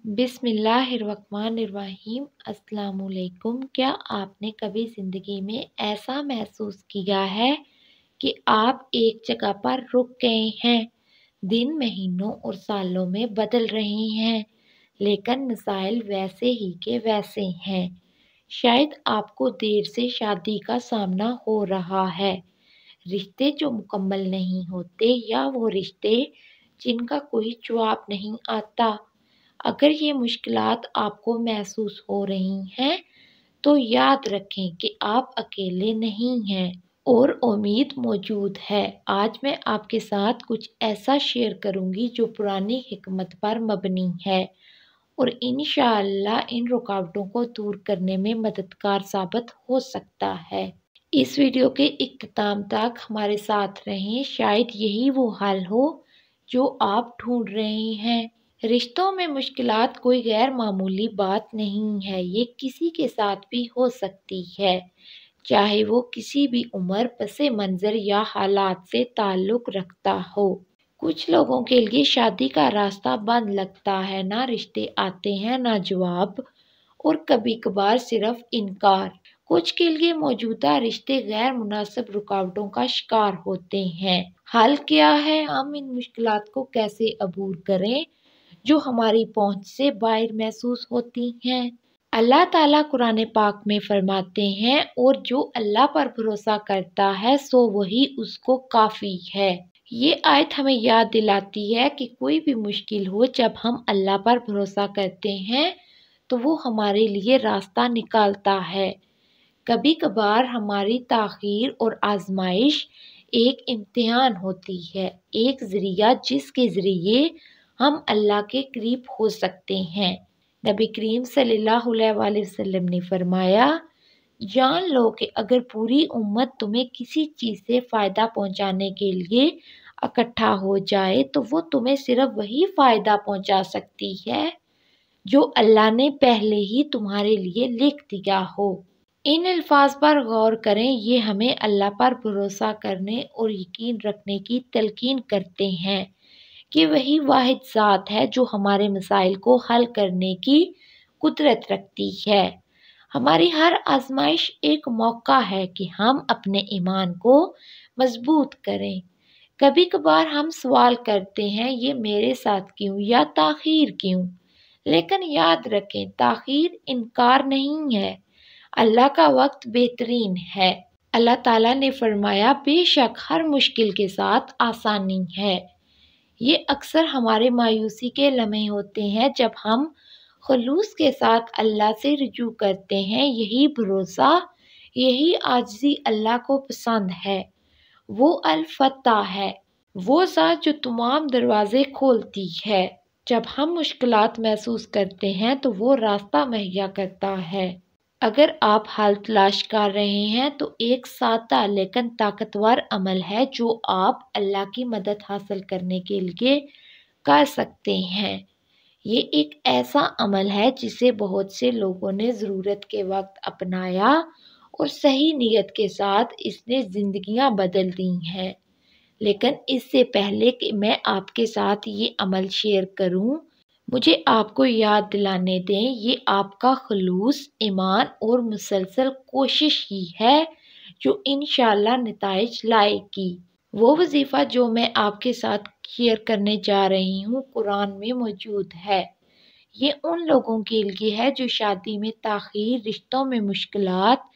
बिस्मिल्लाहिर्रहमानिर्रहीम। अस्सलाम वालेकुम। क्या आपने कभी ज़िंदगी में ऐसा महसूस किया है कि आप एक जगह पर रुक गए हैं? दिन महीनों और सालों में बदल रहे हैं, लेकिन मसाइल वैसे ही के वैसे हैं। शायद आपको देर से शादी का सामना हो रहा है, रिश्ते जो मुकम्मल नहीं होते, या वो रिश्ते जिनका कोई जवाब नहीं आता। अगर ये मुश्किलात आपको महसूस हो रही हैं, तो याद रखें कि आप अकेले नहीं हैं और उम्मीद मौजूद है। आज मैं आपके साथ कुछ ऐसा शेयर करूंगी जो पुरानी हिकमत पर मबनी है और इंशाअल्लाह इन रुकावटों को दूर करने में मददगार साबित हो सकता है। इस वीडियो के इख्तिताम तक हमारे साथ रहें, शायद यही वो हल हो जो आप ढूंढ रहे हैं। रिश्तों में मुश्किलात कोई गैर मामूली बात नहीं है, ये किसी के साथ भी हो सकती है, चाहे वो किसी भी उम्र, पसे मंज़र या हालात से ताल्लुक़ रखता हो। कुछ लोगों के लिए शादी का रास्ता बंद लगता है, ना रिश्ते आते हैं ना जवाब, और कभी कभार सिर्फ इनकार। कुछ के लिए मौजूदा रिश्ते गैर मुनासिब रुकावटों का शिकार होते हैं। हल क्या है? हम इन मुश्किलात को कैसे अबूर करें जो हमारी पहुंच से बाहर महसूस होती हैं। अल्लाह ताला कुरान पाक में फरमाते हैं, और जो अल्लाह पर भरोसा करता है सो वही उसको काफ़ी है। ये आयत हमें याद दिलाती है कि कोई भी मुश्किल हो, जब हम अल्लाह पर भरोसा करते हैं तो वो हमारे लिए रास्ता निकालता है। कभी कभार हमारी ताख़ीर और आजमाइश एक इम्तिहान होती है, एक ज़रिया जिसके ज़रिए हम अल्लाह के करीब हो सकते हैं। नबी करीम सल्लल्लाहु अलैहि वसल्लम ने फरमाया, जान लो कि अगर पूरी उम्मत तुम्हें किसी चीज़ से फ़ायदा पहुंचाने के लिए इकट्ठा हो जाए तो वो तुम्हें सिर्फ वही फ़ायदा पहुंचा सकती है जो अल्लाह ने पहले ही तुम्हारे लिए लिख दिया हो। इन अल्फाज पर गौर करें, ये हमें अल्लाह पर भरोसा करने और यकीन रखने की तलकीन करते हैं कि वही वाहिद ज़ात है जो हमारे मसाइल को हल करने की कुदरत रखती है। हमारी हर आजमाइश एक मौका है कि हम अपने ईमान को मजबूत करें। कभी कभार हम सवाल करते हैं, ये मेरे साथ क्यों, या ताख़ीर क्यों? लेकिन याद रखें, ताख़ीर इनकार नहीं है, अल्लाह का वक्त बेहतरीन है। अल्लाह ताला ने फरमाया, बेशक हर मुश्किल के साथ आसानी है। ये अक्सर हमारे मायूसी के लम्हे होते हैं जब हम खुलूस के साथ अल्लाह से रुजू करते हैं। यही भरोसा, यही आजिज़ी अल्लाह को पसंद है। वो अल-फत्ताह है, वो ज़ात जो तमाम दरवाजे खोलती है। जब हम मुश्किलात महसूस करते हैं तो वो रास्ता मुहैया करता है। अगर आप हल तलाश कर रहे हैं तो एक सादा लेकिन ताकतवर अमल है जो आप अल्लाह की मदद हासिल करने के लिए कर सकते हैं। ये एक ऐसा अमल है जिसे बहुत से लोगों ने ज़रूरत के वक्त अपनाया और सही नीयत के साथ इसने ज़िंदगियां बदल दी हैं। लेकिन इससे पहले कि मैं आपके साथ ये अमल शेयर करूं, मुझे आपको याद दिलाने दें, ये आपका खुलूस, ईमान और मुसलसल कोशिश ही है जो इंशाअल्लाह नताइज लाएगी। वो वजीफ़ा जो मैं आपके साथ शेयर करने जा रही हूँ कुरान में मौजूद है। ये उन लोगों के लिए है जो शादी में ताख़ीर, रिश्तों में मुश्किलात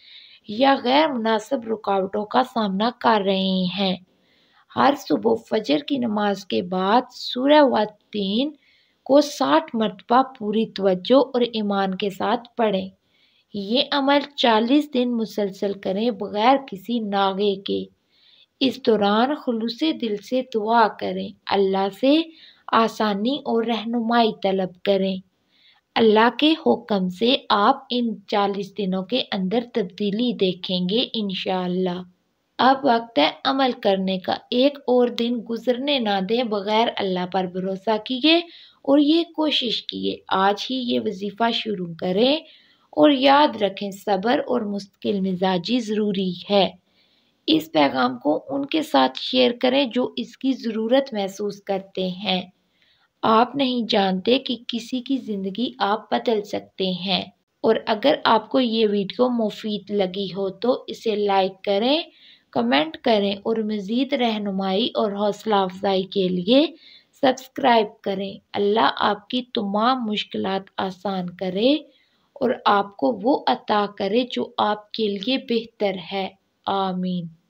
या गैर मुनासिब रुकावटों का सामना कर रहे हैं। हर सुबह फजर की नमाज के बाद सूरह वातीन को 60 मरतबा पूरी तवज्जो और ईमान के साथ पढ़ें। ये अमल 40 दिन मुसलसल करें बगैर किसी नागे के। इस दौरान खुलूसे दिल से दुआ करें, अल्लाह से आसानी और रहनुमाई तलब करें। अल्लाह के हुक्म से आप इन 40 दिनों के अंदर तब्दीली देखेंगे इंशाअल्लाह। अब वक्त है अमल करने का। एक और दिन गुजरने ना दें बगैर अल्लाह पर भरोसा किए और ये कोशिश किए, आज ही ये वजीफ़ा शुरू करें। और याद रखें, सब्र और मुस्तकिल मिजाजी ज़रूरी है। इस पैगाम को उनके साथ शेयर करें जो इसकी ज़रूरत महसूस करते हैं। آپ نہیں جانتے کہ کسی کی زندگی آپ بدل سکتے ہیں۔ اور اگر آپ کو یہ ویڈیو مفید لگی ہو تو اسے لائک کریں، کمنٹ کریں اور مزید رہنمائی اور حوصلہ افزائی کے لیے سبسکرائب کریں۔ اللہ آپ کی تمام مشکلات آسان کرے اور آپ کو وہ عطا کرے جو آپ کے لیے بہتر ہے۔ آمین۔